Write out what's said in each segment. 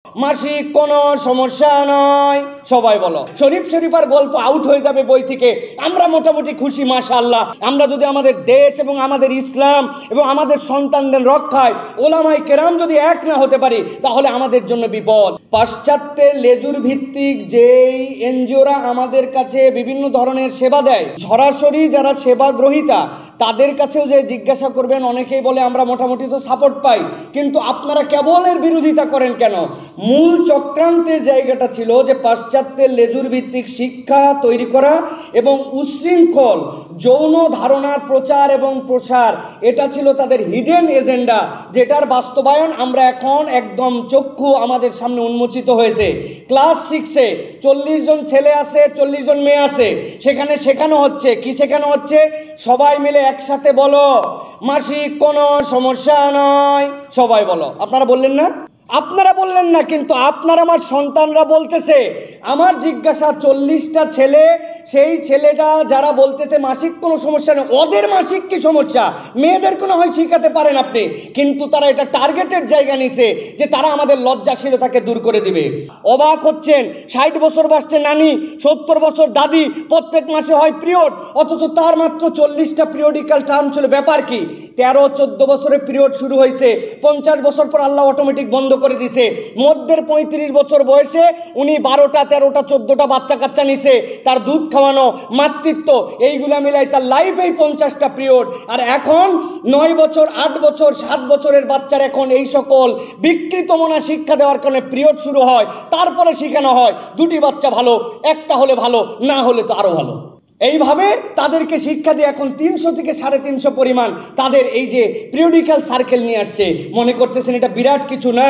মাসিক কোনো সমস্যা নয়, সবাই বলো। শরীফ শরীফার গল্প আউট হয়ে যাবে বই থেকে, আমরা মোটামুটি খুশি মাশাআল্লাহ। আমরা যদি আমাদের দেশ এবং আমাদের ইসলাম এবং আমাদের সন্তানদের রক্ষায় ওলামায়ে কেরাম যদি এক না হতে পারি, তাহলে আমাদের জন্য বিপদ। পাশ্চাত্যের লেজুর ভিত্তিক যেই এনজিওরা আমাদের কাছে বিভিন্ন ধরনের সেবা দেয়, সরাসরি যারা সেবা গ্রহীতা তাদের কাছেও যে জিজ্ঞাসা করবেন, অনেকেই বলে আমরা মোটামুটি তো সাপোর্ট পাই, কিন্তু আপনারা কেবল এর বিরোধিতা করেন কেন? মূল চক্রান্তের জায়গাটা ছিল যে পাশ্চাত্যের লেজুর ভিত্তিক শিক্ষা তৈরি করা এবং উচ্ছৃঙ্খল যৌন ধারণার প্রচার এবং প্রসার, এটা ছিল তাদের হিডেন এজেন্ডা, যেটার বাস্তবায়ন আমরা এখন একদম চক্ষু আমাদের সামনে উন্মোচিত হয়েছে। ক্লাস 6-এ 40 জন ছেলে আছে, 40 জন মেয়ে আছে, সেখানে শেখানো হচ্ছে কি? শেখানো হচ্ছে সবাই মিলে একসাথে বলো, মাসিক কোনো সমস্যা নয়, সবাই বলো। আপনারা বললেন না? আপনারা বললেন না, কিন্তু আপনার আমার সন্তানরা বলতেছে। আমার জিজ্ঞাসা, 40টা ছেলে, সেই ছেলেটা যারা বলতেছে মাসিক কোনো সমস্যা নেই, ওদের মাসিক কি সমস্যা? মেয়েদের কোনো হয় শিখাতে পারেন আপনি, কিন্তু তারা এটা টার্গেটের জায়গা নিছে যে তারা আমাদের লজ্জাশীলতাকে দূর করে দিবে। অবাক হচ্ছেন, 60 বছর বয়সে নানি, 70 বছর দাদি, প্রত্যেক মাসে হয় পিরিয়ড, অথচ তার মাত্র 40টা পিরিয়ডিক্যাল টার্ম ছিল। ব্যাপার কি? 13-14 বছরে পিরিয়ড শুরু হয়েছে, 50 বছর পর আল্লাহ অটোমেটিক বন্ধ করে দিছে। মধ্যের 35 বছর বয়সে উনি 12টা 13টা 14টা বাচ্চা কাচ্চা নিছে, তার দুধ খাওয়ানো, মাতৃত্ব, এইগুলা মিলাই তার লাইফেই 50টা পিরিয়ড। আর এখন 9 বছর 8 বছর 7 বছরের বাচ্চার এখন এই সকল বিকৃত মনা শিক্ষা দেওয়ার কারণে পিরিয়ড শুরু হয়, তারপরে শেখানো হয় 2টি বাচ্চা ভালো, একটা হলে ভালো, না হলে তো আরো ভালো। এইভাবে তাদেরকে শিক্ষা দিয়ে এখন 300 থেকে 350 পরিমাণ তাদের এই যে পিরিয়ডিক্যাল সার্কেল নিয়ে আসছে। মনে করতেছেন এটা বিরাট কিছু না,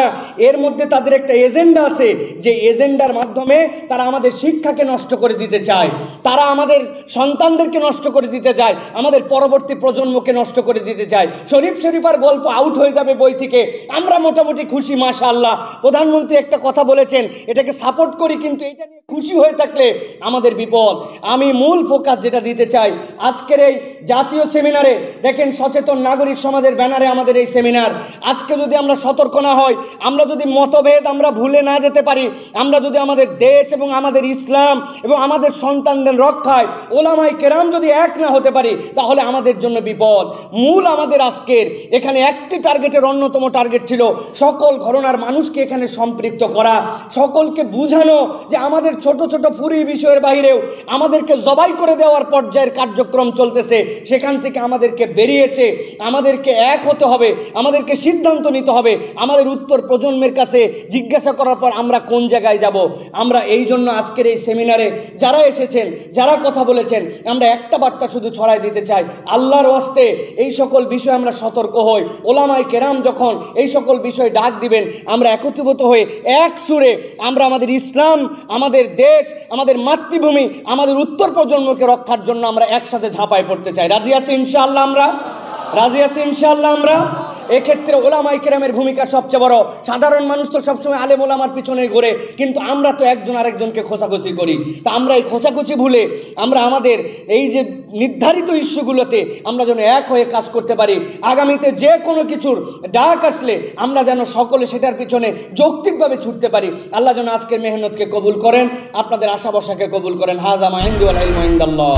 এর মধ্যে তাদের একটা এজেন্ডা আছে, যে এজেন্ডার মাধ্যমে তারা আমাদের শিক্ষাকে নষ্ট করে দিতে চায়, তারা আমাদের সন্তানদেরকে নষ্ট করে দিতে চায়, আমাদের পরবর্তী প্রজন্মকে নষ্ট করে দিতে চায়। শরীফ শরীফার গল্প আউট হয়ে যাবে বই থেকে, আমরা মোটামুটি খুশি মাশাআল্লাহ। প্রধানমন্ত্রী একটা কথা বলেছেন, এটাকে সাপোর্ট করি, কিন্তু এটা নিয়ে খুশি হয়ে থাকলে আমাদের বিপদ। আমি মূল ফোকাস যেটা দিতে চাই আজকের এই জাতীয় সেমিনারে, দেখেন সচেতন নাগরিক সমাজের ব্যানারে আমাদের এই সেমিনার। আজকে যদি আমরা সতর্ক না হই, আমরা যদি মতভেদ আমরা ভুলে না যেতে পারি, আমরা যদি আমাদের দেশ এবং আমাদের ইসলাম এবং আমাদের সন্তানদের রক্ষায় ওলামায়ে কেরাম যদি এক না হতে পারি, তাহলে আমাদের জন্য বিপদ। মূল আমাদের আজকের এখানে একটি টার্গেটের অন্যতম টার্গেট ছিল সকল ঘরানার মানুষকে এখানে সম্পৃক্ত করা, সকলকে বুঝানো যে আমাদের ছোট ছোট ফুরি বিষয়ের বাইরেও আমাদেরকে জবাই করে দেওয়ার পর্যায়ের কার্যক্রম চলতেছে, সেখান থেকে আমাদেরকে বেরিয়েছে, আমাদেরকে এক হতে হবে, আমাদেরকে সিদ্ধান্ত নিতে হবে, আমাদের উত্তর প্রজন্মের কাছে জিজ্ঞাসা করার পর আমরা কোন জায়গায় যাব। আমরা এই জন্য আজকের এই সেমিনারে যারা এসেছেন, যারা কথা বলেছেন, আমরা একটা বার্তা শুধু ছড়াই দিতে চাই, আল্লাহর ওয়াস্তে এই সকল বিষয়ে আমরা সতর্ক হই। ওলামায়ে কেরাম যখন এই সকল বিষয় ডাক দিবেন, আমরা একত্রিত হয়ে এক সুরে আমরা আমাদের ইসলাম, আমাদের দেশ, আমাদের মাতৃভূমি, আমাদের উত্তর প্রজন্মকে রক্ষার জন্য আমরা একসাথে ঝাঁপায় পড়তে চাই। রাজি আছি ইনশাআল্লাহ? আমরা রাজি আছি ইনশাআল্লাহ? আমরা এক্ষেত্রে ওলামায়ে কেরামের ভূমিকা সবচেয়ে বড়। সাধারণ মানুষ তো সবসময় আলেম ওলামার পিছনে ঘোরে, কিন্তু আমরা তো একজন আরেকজনকে খোঁচাখুচি করি। তা আমরা এই খোঁচাখুচি ভুলে আমরা আমাদের এই যে নির্ধারিত ইস্যুগুলোতে আমরা যেন এক হয়ে কাজ করতে পারি। আগামীতে যে কোনো কিছুর ডাক আসলে আমরা যেন সকলে সেটার পিছনে যৌক্তিকভাবে ছুটতে পারি। আল্লাহ যেন আজকের মেহনতকে কবুল করেন, আপনাদের আশা ভরসাকে কবুল করেন। হাযা মা ইনদি ওয়াল ইলমু ইনদাল্লাহ।